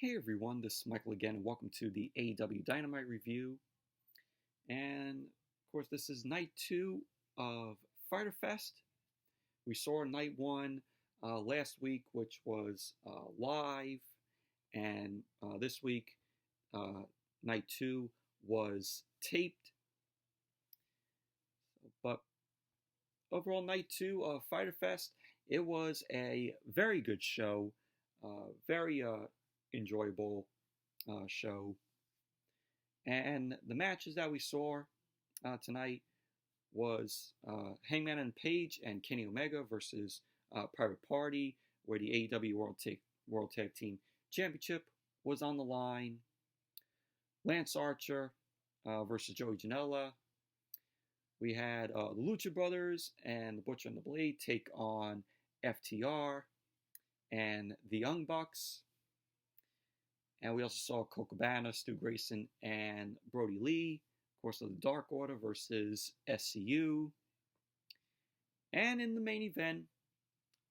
Hey everyone, this is Michael again, and welcome to the AEW Dynamite review. And of course, this is night 2 of Fyter Fest. We saw night 1 last week, which was live, and this week, night 2 was taped. But overall, night 2 of Fyter Fest, it was a very good show, very enjoyable show. And the matches that we saw tonight was Hangman and Page and Kenny Omega versus Private Party, where the AEW World Tag Team Championship was on the line. Lance Archer versus Joey Janela. We had the Lucha Brothers and the Butcher and the Blade take on FTR and the Young Bucks. And we also saw Colt, Cabana, Grayson, and Brodie Lee, of course, of the Dark Order versus SCU. And in the main event,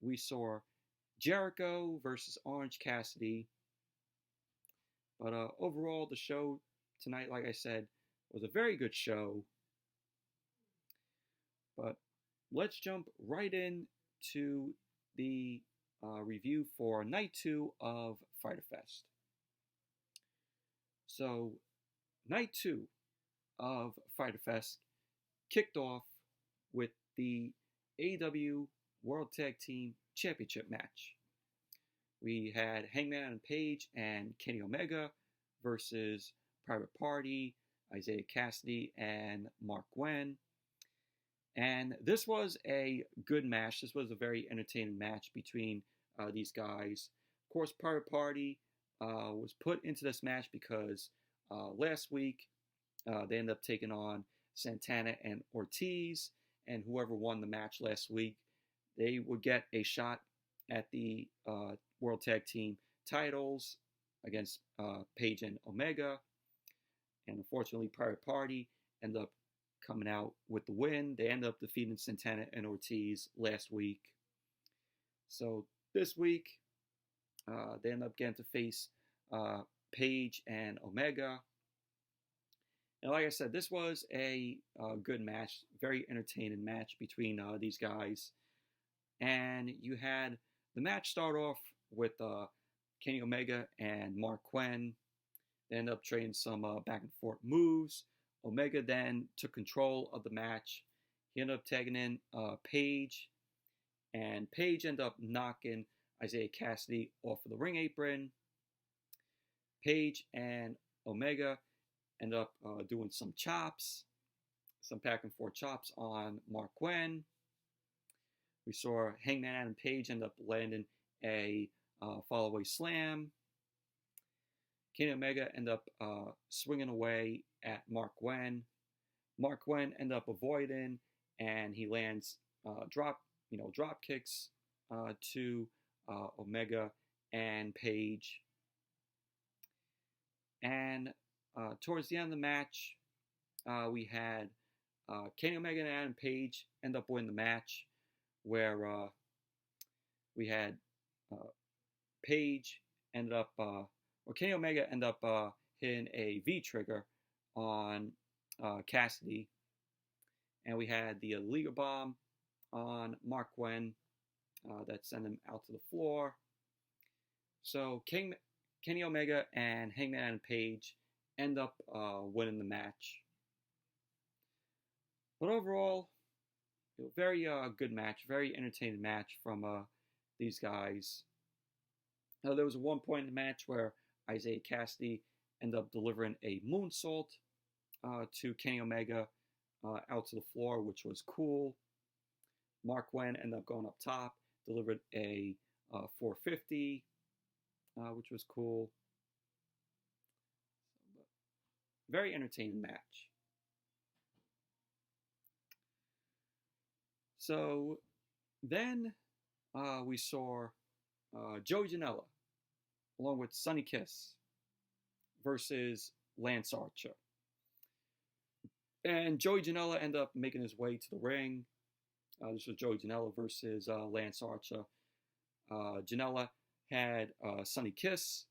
we saw Jericho versus Orange Cassidy. But overall, the show tonight, like I said, was a very good show. But let's jump right into the review for night 2 of Fyter Fest. So, night 2 of Fyter Fest kicked off with the AEW World Tag Team Championship match. We had Hangman and Page and Kenny Omega versus Private Party, Isaiah Cassidy, and Mark Gwen. And this was a good match. This was a very entertaining match between these guys. Of course, Private Party was put into this match because last week they ended up taking on Santana and Ortiz, and whoever won the match last week, they would get a shot at the World Tag Team titles against Page and Omega. And unfortunately, Private Party ended up coming out with the win. They ended up defeating Santana and Ortiz last week. So this week, they end up getting to face Page and Omega. And like I said, this was a good match, very entertaining match between these guys. And you had the match start off with Kenny Omega and Mark Quinn. They ended up trading some back and forth moves. Omega then took control of the match. He ended up tagging in Page. And Page ended up knocking Isaiah Cassidy off of the ring apron. Page and Omega ended up doing some chops, some back and forth chops on Mark Gwen. We saw Hangman and Page end up landing a fall-away slam. Kenny Omega ended up swinging away at Mark Gwen. Mark Gwen ended up avoiding, and he lands drop kicks to Omega and Page. And towards the end of the match, we had Kenny Omega and Adam Page end up winning the match, where we had Page ended up, or Kenny Omega ended up hitting a V-trigger on Cassidy. And we had the Liga Bomb on Mark Gwen that sent him out to the floor. So Kenny Omega and Hangman and Page end up winning the match. But overall, very good match, very entertaining match from these guys. Now, there was one point in the match where Isaiah Cassidy ended up delivering a moonsault to Kenny Omega out to the floor, which was cool. Mark Gwen ended up going up top, delivered a 450, which was cool. Very entertaining match. So then we saw Joey Janela along with Sonny Kiss versus Lance Archer. And Joey Janela ended up making his way to the ring. This was Joey Janela versus Lance Archer. Janela had Sonny Kiss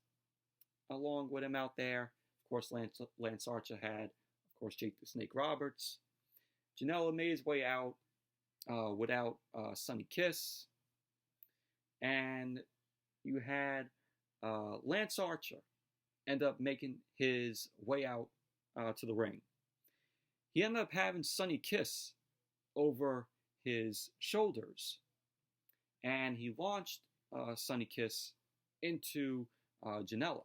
along with him out there. Of course, Lance Archer had, of course, Jake the Snake Roberts. Janela made his way out without Sonny Kiss. And you had Lance Archer end up making his way out to the ring. He ended up having Sonny Kiss over his shoulders. And he launched Sonny Kiss into Janela.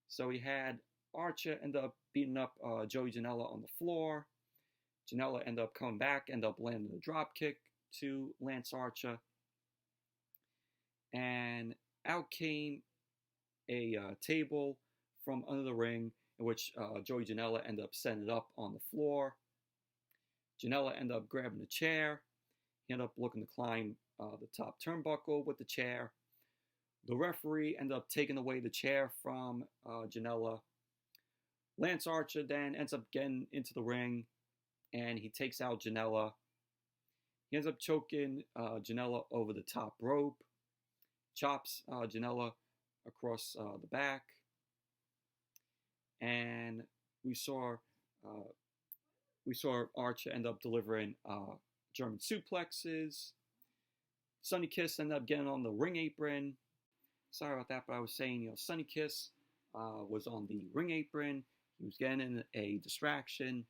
So he had Archer end up beating up Joey Janela on the floor. Janela ended up coming back, ended up landing a drop kick to Lance Archer. And out came a table from under the ring, in which Joey Janela ended up setting it up on the floor. Janela ended up grabbing a chair. He ended up looking to climb the top turnbuckle with the chair. The referee ended up taking away the chair from Janela. Lance Archer then ends up getting into the ring, and he takes out Janela. He ends up choking Janela over the top rope, chops Janela across the back, and we saw Archer end up delivering German suplexes. Sonny Kiss ended up getting on the ring apron. Sorry about that, but I was saying, Sonny Kiss was on the ring apron. He was getting in a distraction.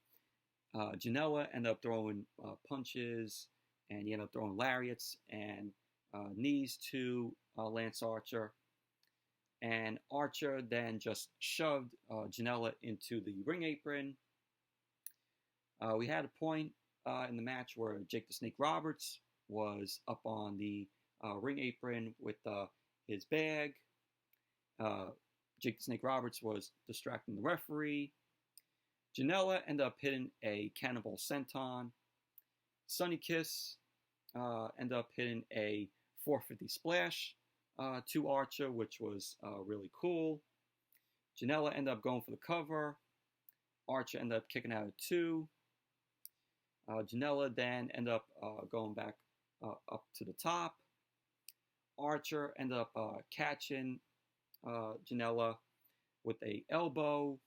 Janela ended up throwing punches, and he ended up throwing lariats and knees to Lance Archer. And Archer then just shoved Janela into the ring apron. We had a point in the match where Jake the Snake Roberts was up on the ring apron with his bag. Jake the Snake Roberts was distracting the referee. Janela ended up hitting a cannonball senton. Sonny Kiss ended up hitting a 450 splash to Archer, which was really cool. Janela ended up going for the cover. Archer ended up kicking out at 2. Janela then ended up going back up to the top. Archer ended up catching Janela with a elbow,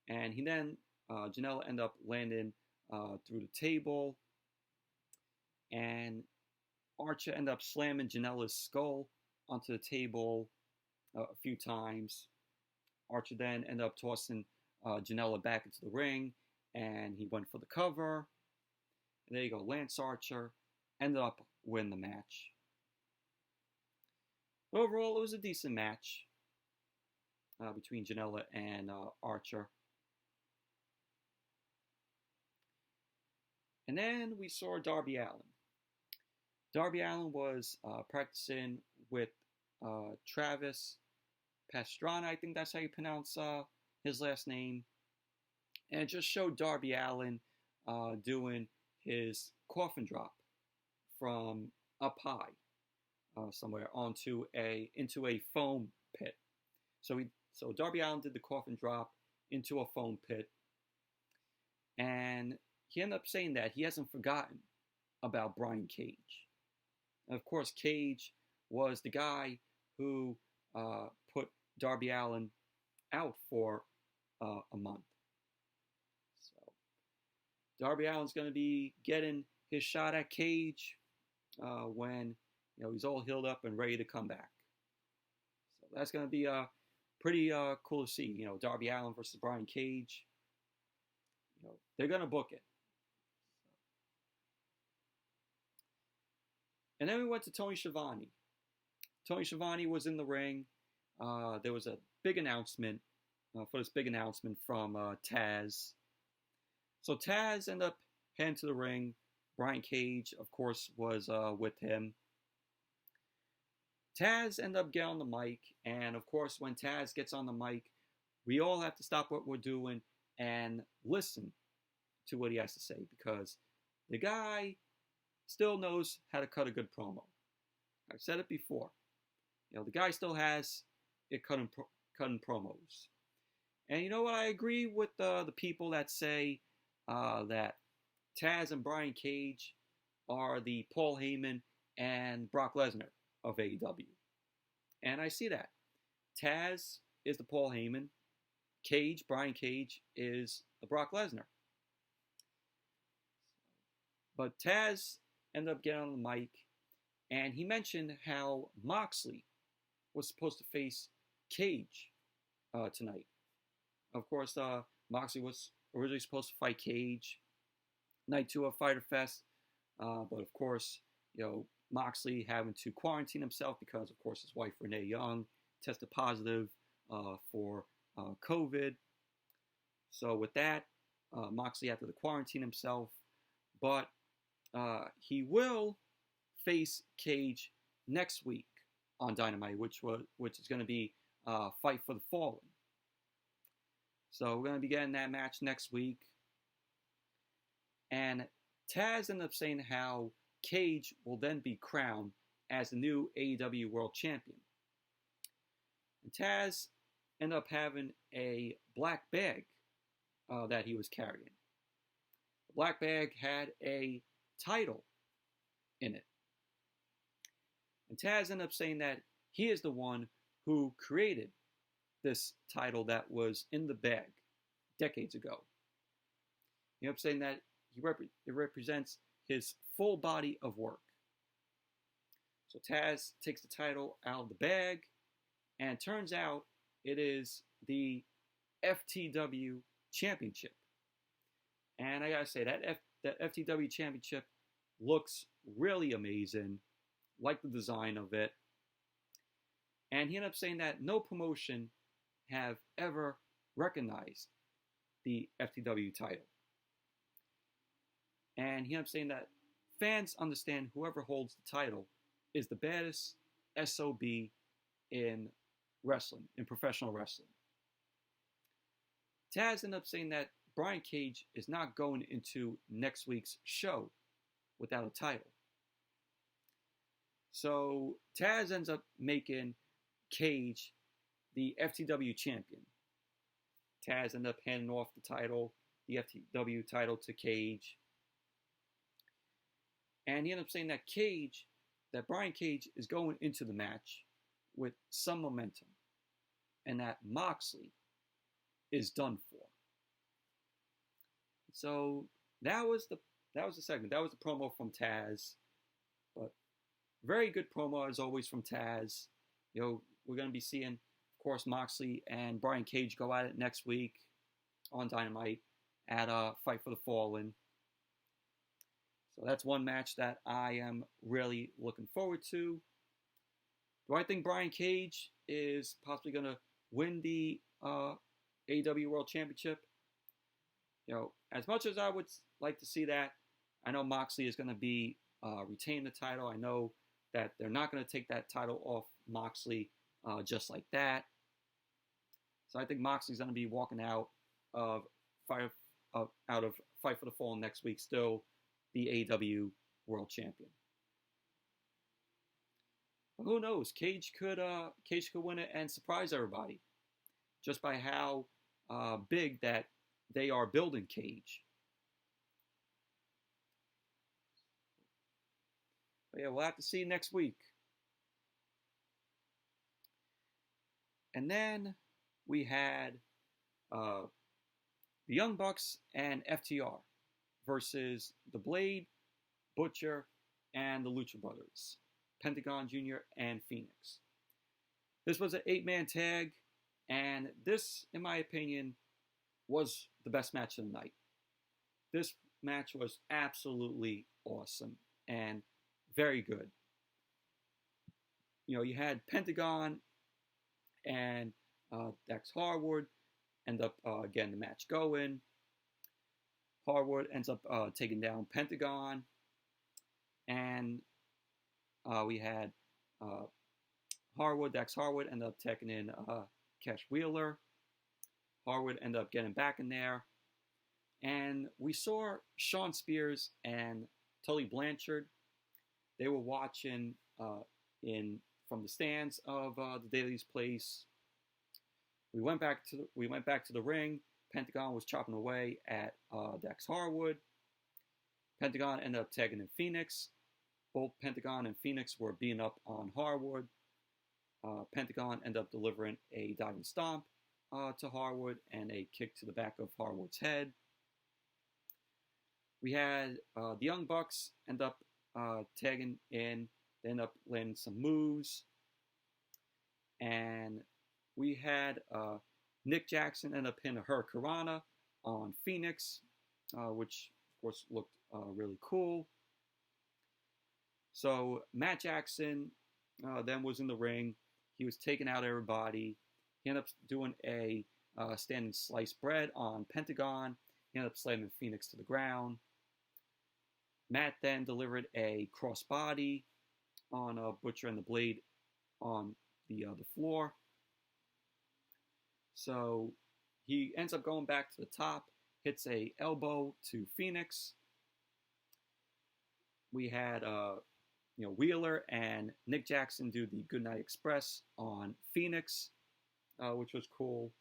and he then Janela ended up landing through the table, and Archer ended up slamming Janela's skull onto the table a few times. Archer then ended up tossing Janela back into the ring, and he went for the cover. And there you go, Lance Archer ended up winning the match. But overall, it was a decent match between Janela and Archer. And then we saw Darby Allin. Darby Allin was practicing with Travis Pastrana, I think that's how you pronounce his last name. And it just showed Darby Allin doing his coffin drop from up high somewhere into a foam pit. So Darby Allin did the coffin drop into a foam pit, and he ended up saying that he hasn't forgotten about Brian Cage. And of course, Cage was the guy who put Darby Allin out for a month. So Darby Allin's going to be getting his shot at Cage when he's all healed up and ready to come back. So that's going to be pretty cool to see. Darby Allin versus Brian Cage. They're going to book it. And then we went to Tony Schiavone. Tony Schiavone was in the ring. There was a big announcement from TAZ. So TAZ ended up heading to the ring. Brian Cage, of course, was with him. TAZ ended up getting on the mic, and of course, when TAZ gets on the mic, we all have to stop what we're doing and listen to what he has to say, because the guy still knows how to cut a good promo. I've said it before. The guy still has it cutting promos. And you know what? I agree with the people that say that TAZ and Brian Cage are the Paul Heyman and Brock Lesnar of AEW. And I see that. Taz is the Paul Heyman. Brian Cage, is the Brock Lesnar. But Taz ended up getting on the mic, and he mentioned how Moxley was supposed to face Cage tonight. Of course, Moxley was originally supposed to fight Cage night 2 of Fyter Fest, but of course, Moxley having to quarantine himself because, of course, his wife Renee Young tested positive for COVID. So with that, Moxley had to quarantine himself, but he will face Cage next week on Dynamite, which is going to be Fight for the Fallen. So we're going to be getting that match next week. And Taz ended up saying how Cage will then be crowned as the new AEW World Champion. And Taz ended up having a black bag that he was carrying. The black bag had a title in it. And Taz ended up saying that he is the one who created this title that was in the bag decades ago. He ended up saying that it represents his full body of work. So Taz takes the title out of the bag, and it turns out it is the FTW Championship. And I gotta say, that FTW Championship looks really amazing. Like the design of it. And he ended up saying that no promotion have ever recognized the FTW title. And he ended up saying that fans understand whoever holds the title is the baddest SOB in wrestling, in professional wrestling. Taz ended up saying that Brian Cage is not going into next week's show without a title. So Taz ends up making Cage the FTW champion. Taz ended up handing off the FTW title to Cage. And he ended up saying that Brian Cage is going into the match with some momentum. And that Moxley is done for. So that was the segment. That was the promo from Taz. But very good promo as always from Taz. We're going to be seeing, of course, Moxley and Brian Cage go at it next week on Dynamite at Fight for the Fallen. So that's one match that I am really looking forward to. Do I think Brian Cage is possibly going to win the AEW World Championship? As much as I would like to see that, I know Moxley is going to be retain the title. I know that they're not going to take that title off Moxley just like that. So I think Moxley's going to be walking out of Fight for the Fallen next week, still the AEW World Champion. But who knows? Cage could win it and surprise everybody, just by how big that they are building Cage. But yeah, we'll have to see next week. And then we had the Young Bucks and FTR versus the Blade, Butcher, and the Lucha Brothers, Pentagon Jr. and Phoenix. This was an 8-man tag, and this, in my opinion, was the best match of the night. This match was absolutely awesome and very good. You had Pentagon and Dax Harwood end up getting the match going. Harwood ends up taking down Pentagon. And we had Dax Harwood end up taking in Cash Wheeler. Harwood ended up getting back in there. And we saw Shawn Spears and Tully Blanchard. They were watching from the stands of the Daily's Place. We went back to the ring. Pentagon was chopping away at Dax Harwood. Pentagon ended up tagging in Phoenix. Both Pentagon and Phoenix were beating up on Harwood. Pentagon ended up delivering a diving stomp to Harwood and a kick to the back of Harwood's head. We had the Young Bucks end up tagging in. They end up landing some moves. And we had Nick Jackson end up hitting a Hurricanrana on Phoenix, which of course looked really cool. So Matt Jackson then was in the ring. He was taking out everybody. He ended up doing a standing sliced bread on Pentagon. He ended up slamming Phoenix to the ground. Matt then delivered a crossbody on Butcher and the Blade on the floor. So he ends up going back to the top, hits a elbow to Phoenix. We had Wheeler and Nick Jackson do the Goodnight Express on Phoenix, which was cool.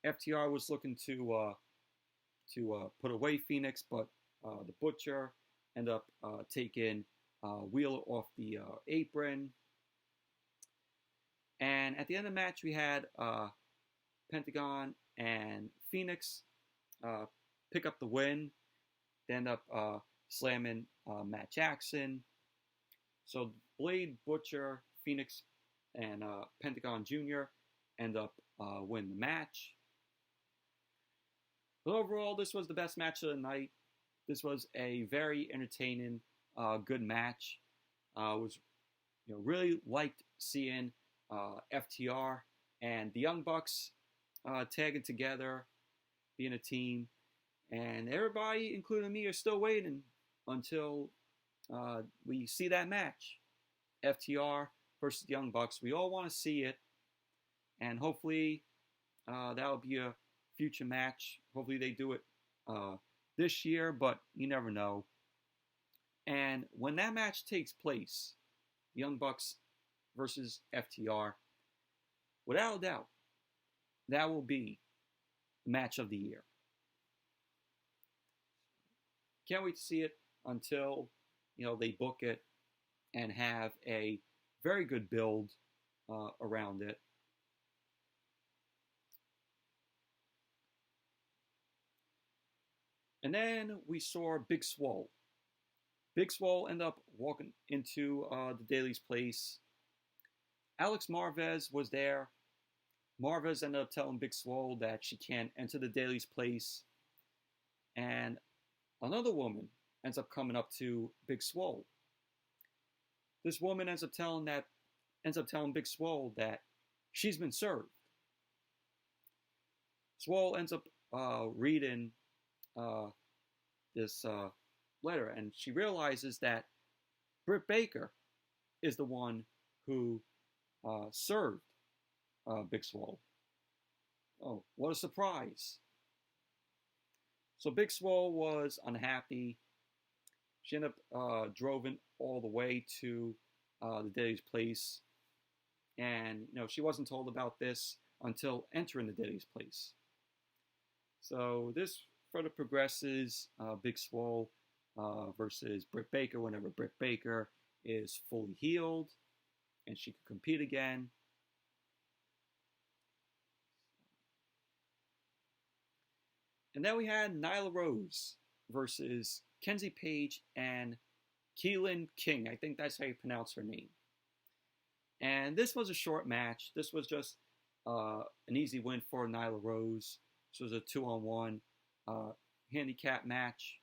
FTR was looking to put away Phoenix, but the Butcher ended up taking Wheeler off the apron. And at the end of the match, we had Pentagon and Phoenix pick up the win. They end up slamming Matt Jackson. So Blade, Butcher, Phoenix, and Pentagon Jr. end up winning the match. But overall, this was the best match of the night. This was a very entertaining, good match. Was really liked seeing FTR and the Young Bucks tagging together, being a team, and everybody, including me, are still waiting until we see that match, FTR versus the Young Bucks. We all want to see it, and hopefully that'll be a future match. Hopefully they do it this year, but you never know. And when that match takes place, Young Bucks versus FTR, without a doubt, that will be the match of the year. Can't wait to see it until they book it and have a very good build around it. And then we saw Big Swole. Big Swole ended up walking into the Daily's place. Alex Marvez was there. Marvez ended up telling Big Swole that she can't enter the Daily's place. And another woman ends up coming up to Big Swole. This woman ends up telling Big Swole that she's been served. Swole ends up reading this letter, and she realizes that Britt Baker is the one who served Big Swole. Oh, what a surprise. So Big Swole was unhappy. She ended up driving all the way to the Daily's place. And, she wasn't told about this until entering the Daily's place. So this further progresses Big Swole versus Britt Baker whenever Britt Baker is fully healed and she can compete again. And then we had Nyla Rose versus Kenzie Page and Keelan King. I think that's how you pronounce her name. And this was a short match. This was just an easy win for Nyla Rose. This was a 2-on-1 handicap match.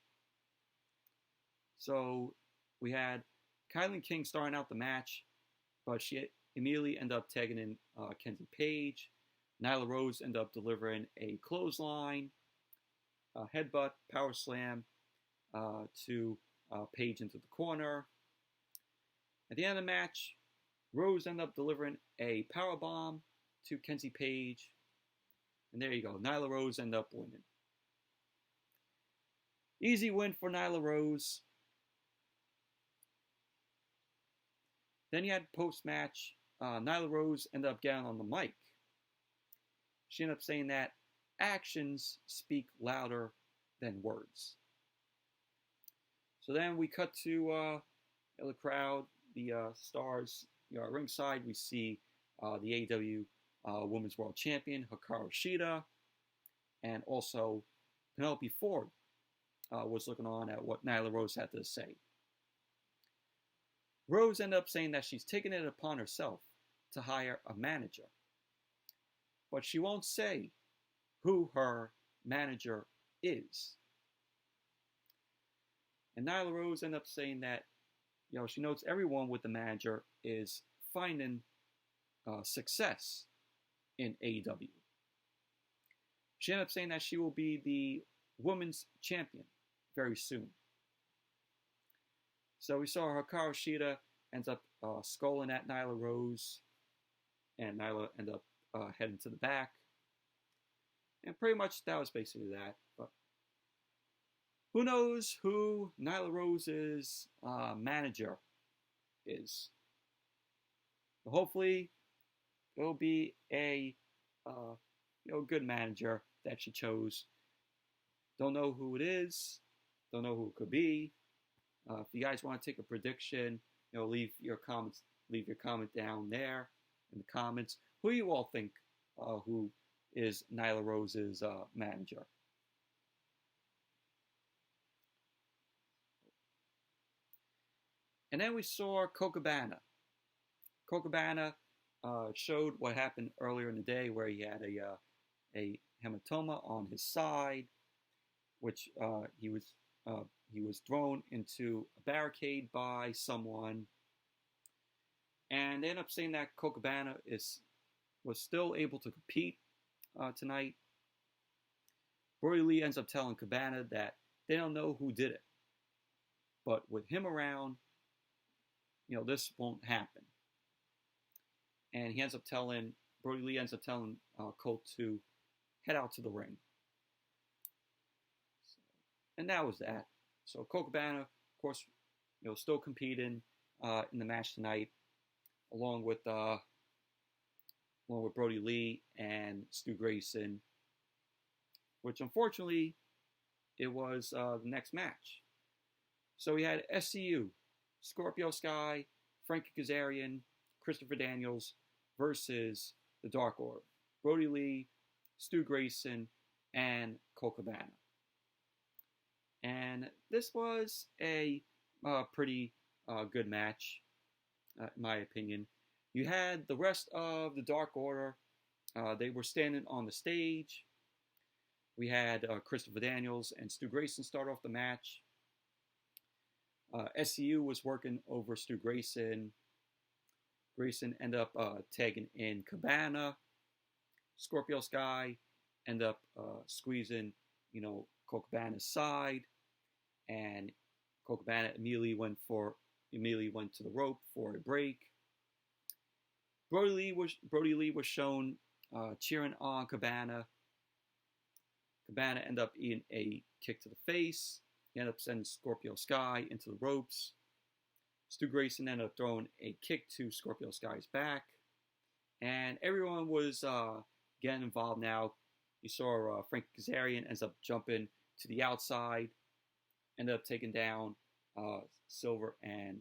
So we had Keelan King starting out the match, but she immediately ended up tagging in Kenzie Page. Nyla Rose ended up delivering a clothesline, headbutt, power slam to Page into the corner. At the end of the match, Rose ended up delivering a power bomb to Kenzie Page. And there you go. Nyla Rose ended up winning. Easy win for Nyla Rose. Then you had post-match. Nyla Rose ended up getting on the mic. She ended up saying that actions speak louder than words. So then we cut to the crowd, the stars, at ringside, we see the AEW Women's World Champion, Hikaru Shida, and also Penelope Ford was looking on at what Nyla Rose had to say. Rose ended up saying that she's taken it upon herself to hire a manager, but she won't say who her manager is. And Nyla Rose ended up saying that, she notes everyone with the manager is finding success in AEW. She ended up saying that she will be the women's champion very soon. So we saw Hikaru Shida ends up scolding at Nyla Rose, and Nyla ended up heading to the back. And pretty much that was basically that. But who knows who Nyla Rose's manager is? But hopefully, it'll be a good manager that she chose. Don't know who it is. Don't know who it could be. If you guys want to take a prediction, leave your comment down there in the comments. Who you all think who is Nyla Rose's manager? And then we saw Colt Cabana. Colt Cabana showed what happened earlier in the day, where he had a hematoma on his side, which he was thrown into a barricade by someone, and they ended up saying that Colt Cabana was still able to compete tonight. Brodie Lee ends up telling Cabana that they don't know who did it, but with him around, this won't happen. And Brodie Lee ends up telling Colt to head out to the ring. And that was that. So Colt Cabana, of course, still competing in the match tonight, along with Brodie Lee and Stu Grayson, which unfortunately it was the next match. So we had SCU, Scorpio Sky, Frankie Kazarian, Christopher Daniels versus the Dark Order, Brodie Lee, Stu Grayson, and Colt Cabana. And this was a pretty good match, in my opinion. You had the rest of the Dark Order. They were standing on the stage. We had Christopher Daniels and Stu Grayson start off the match. SCU was working over Stu Grayson. Grayson ended up tagging in Cabana. Scorpio Sky ended up squeezing, Colt Cabana's side, and Colt Cabana immediately went to the rope for a break. Brodie Lee was shown cheering on Cabana. Cabana ended up eating a kick to the face. He ended up sending Scorpio Sky into the ropes. Stu Grayson ended up throwing a kick to Scorpio Sky's back. And everyone was getting involved now. You saw Frankie Kazarian ends up jumping to the outside. Ended up taking down Silver and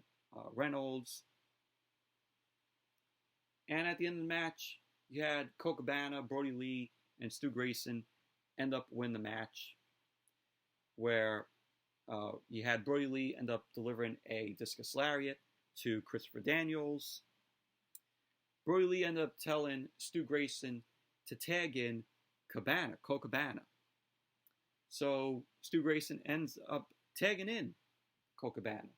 Reynolds. And at the end of the match, you had Colt Cabana, Brodie Lee, and Stu Grayson end up winning the match, where you had Brodie Lee end up delivering a discus lariat to Christopher Daniels. Brodie Lee ended up telling Stu Grayson to tag in Colt Cabana. So Stu Grayson ends up tagging in Colt Cabana.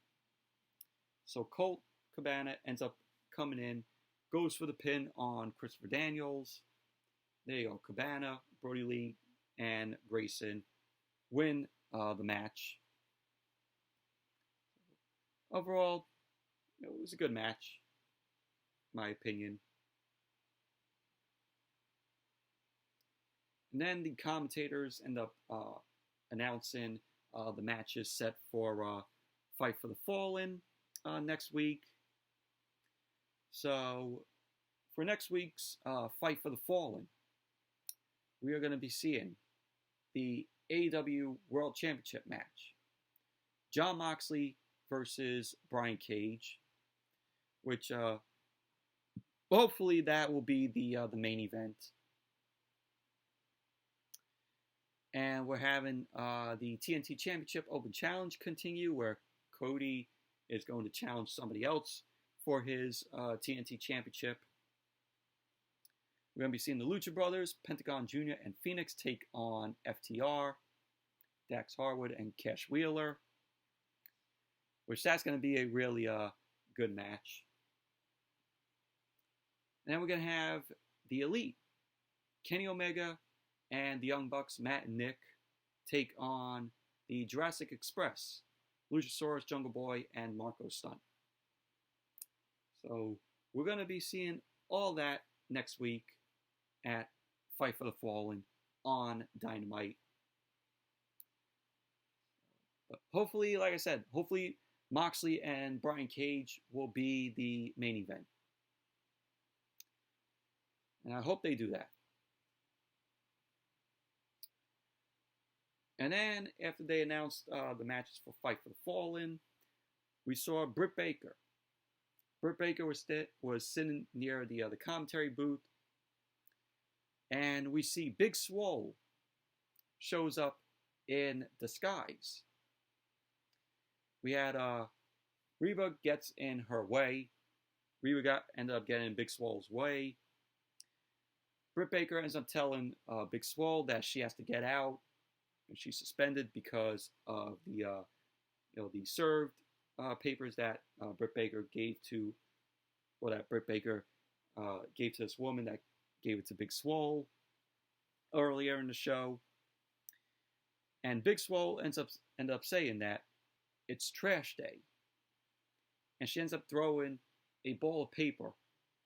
So Colt Cabana ends up coming in, goes for the pin on Christopher Daniels. There you go. Cabana, Brodie Lee, and Grayson win the match. Overall, it was a good match, in my opinion. And then the commentators end up announcing the matches set for Fight for the Fallen next week. So, for next week's Fight for the Fallen, we are going to be seeing the AEW World Championship match. Jon Moxley versus Brian Cage, which hopefully that will be the main event. And we're having the TNT Championship Open Challenge continue, where Cody is going to challenge somebody else for his TNT Championship. We're going to be seeing the Lucha Brothers, Pentagon Jr. and Phoenix take on FTR, Dax Harwood, and Cash Wheeler, which that's going to be a really good match. And then we're going to have the Elite, Kenny Omega and the Young Bucks, Matt and Nick, take on the Jurassic Express, Luchasaurus, Jungle Boy, and Marco Stunt. So we're going to be seeing all that next week at Fight for the Fallen on Dynamite. But hopefully, like I said, hopefully Moxley and Brian Cage will be the main event. And I hope they do that. And then, after they announced the matches for Fight for the Fallen, we saw Britt Baker. Britt Baker was sitting near the commentary booth. And we see Big Swole shows up in disguise. We had Reba gets in her way. Reba ended up getting in Big Swole's way. Britt Baker ends up telling Big Swole that she has to get out, and she's suspended because of the served papers that Britt Baker gave to, or that Britt Baker gave to this woman that gave it to Big Swole earlier in the show. And Big Swole ends up saying that it's trash day. And she ends up throwing a ball of paper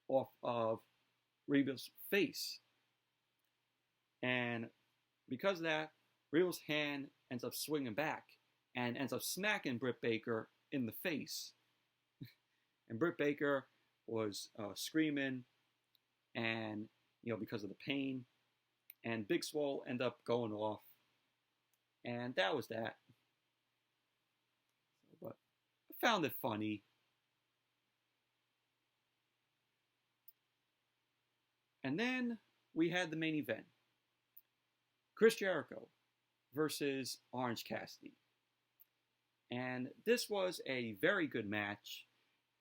off of Reba's face. And because of that, Reba's hand ends up swinging back and ends up smacking Britt Baker in the face. And Britt Baker was screaming, and because of the pain. And Big Swole ended up going off. And that was that. But I found it funny. And then we had the main event. Chris Jericho versus Orange Cassidy. And this was a very good match.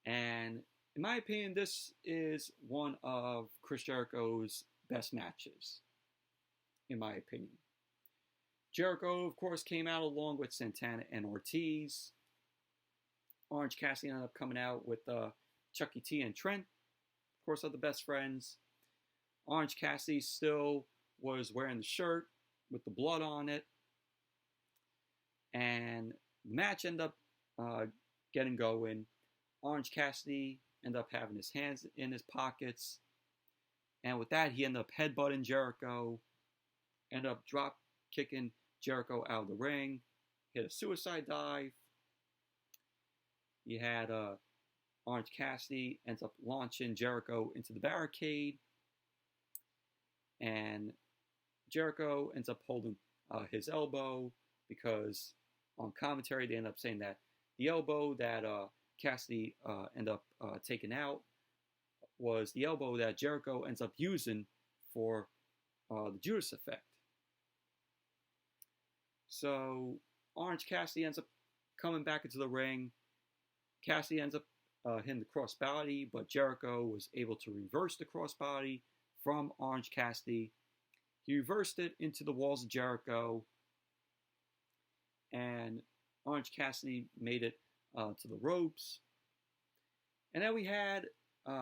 And in my opinion, this is one of Chris Jericho's best matches, in my opinion. Jericho, of course, came out along with Santana and Ortiz. Orange Cassidy ended up coming out with Chucky T and Trent. Of course, are the best friends. Orange Cassidy still was wearing the shirt with the blood on it. And the match ended up getting going. Orange Cassidy ended up having his hands in his pockets. And with that, he ended up headbutting Jericho. Ended up drop kicking Jericho out of the ring. Hit a suicide dive. You had Orange Cassidy ends up launching Jericho into the barricade. And Jericho ends up holding his elbow, because on commentary they end up saying that the elbow that Cassidy ended up taking out was the elbow that Jericho ends up using for the Judas effect. So Orange Cassidy ends up coming back into the ring. Cassidy ends up hitting the crossbody, but Jericho was able to reverse the crossbody from Orange Cassidy. He reversed it into the walls of Jericho, and Orange Cassidy made it to the ropes. And then we had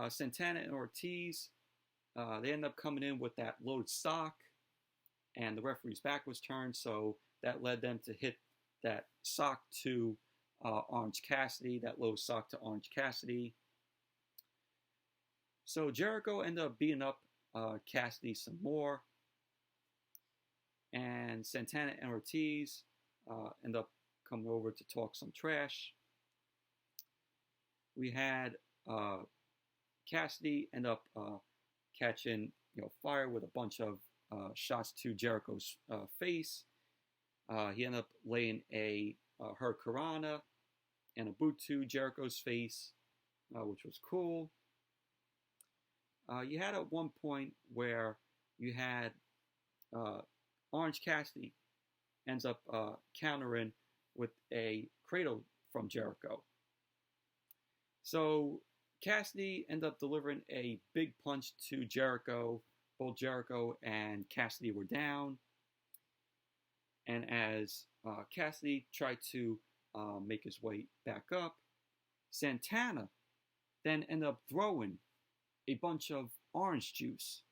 Santana and Ortiz. They ended up coming in with that loaded sock, and the referee's back was turned, so that led them to hit that sock to Orange Cassidy, that low sock to Orange Cassidy. So Jericho ended up beating up Cassidy some more. And Santana and Ortiz end up coming over to talk some trash. We had Cassidy end up catching fire with a bunch of shots to Jericho's face. He ended up laying a Hurricanrana and a boot to Jericho's face, which was cool. You had at one point where you had Orange Cassidy ends up countering with a cradle from Jericho. So Cassidy ended up delivering a big punch to Jericho. Both Jericho and Cassidy were down. And as Cassidy tried to make his way back up, Santana then ended up throwing a bunch of orange juice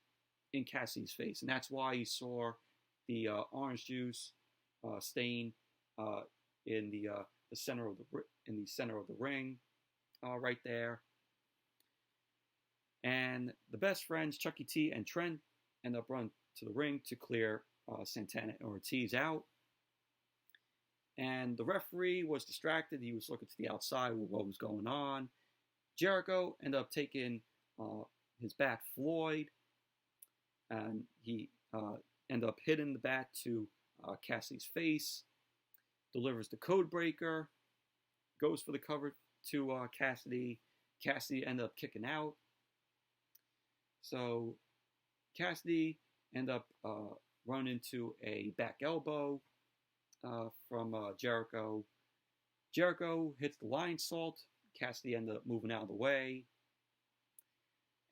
in Cassidy's face. And that's why you saw the orange juice stain in the center of the ring, right there. And the best friends, Chucky T and Trent, end up running to the ring to clear Santana and Ortiz out. And the referee was distracted. He was looking to the outside with what was going on. Jericho ended up taking his bat Floyd, and he ended up hitting the bat to Cassidy's face, delivers the code breaker, goes for the cover to Cassidy. Cassidy ended up kicking out. So Cassidy ended up running into a back elbow from Jericho. Jericho hits the lion salt. Cassidy ended up moving out of the way.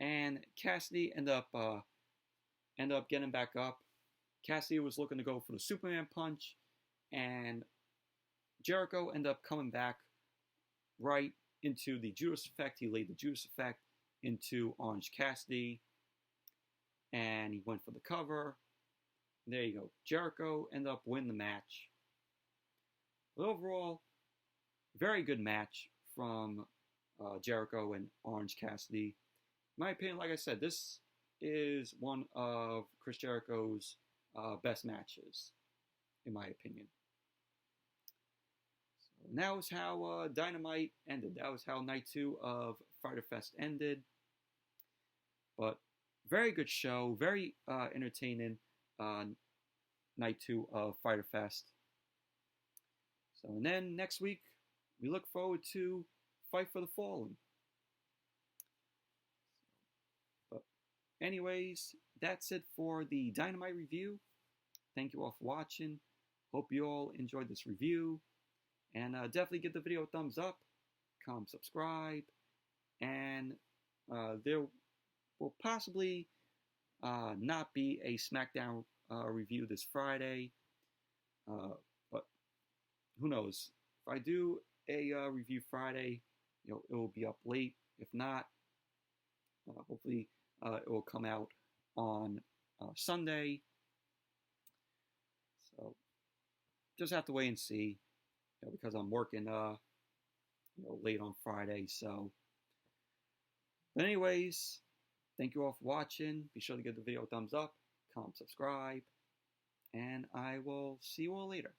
And Cassidy ended up getting back up. Cassidy was looking to go for the Superman punch, and Jericho ended up coming back right into the Judas effect. He laid the Judas effect into Orange Cassidy, and he went for the cover. There you go. Jericho ended up winning the match. But overall, very good match from Jericho and Orange Cassidy. In my opinion, like I said, this is one of Chris Jericho's best matches, in my opinion. So, and that was how Dynamite ended. That was how Night 2 of Fyter Fest ended. But very good show, very entertaining Night 2 of Fyter Fest. So, and then next week, we look forward to Fight for the Fallen. But anyways, that's it for the Dynamite review. Thank you all for watching. Hope you all enjoyed this review. And definitely give the video a thumbs up, comment, subscribe. And there will possibly not be a SmackDown review this Friday. But who knows? If I do a review Friday, it will be up late. If not, hopefully it will come out on Sunday. So just have to wait and see, because I'm working late on Friday. So, but anyways, thank you all for watching. Be sure to give the video a thumbs up, comment, subscribe, and I will see you all later.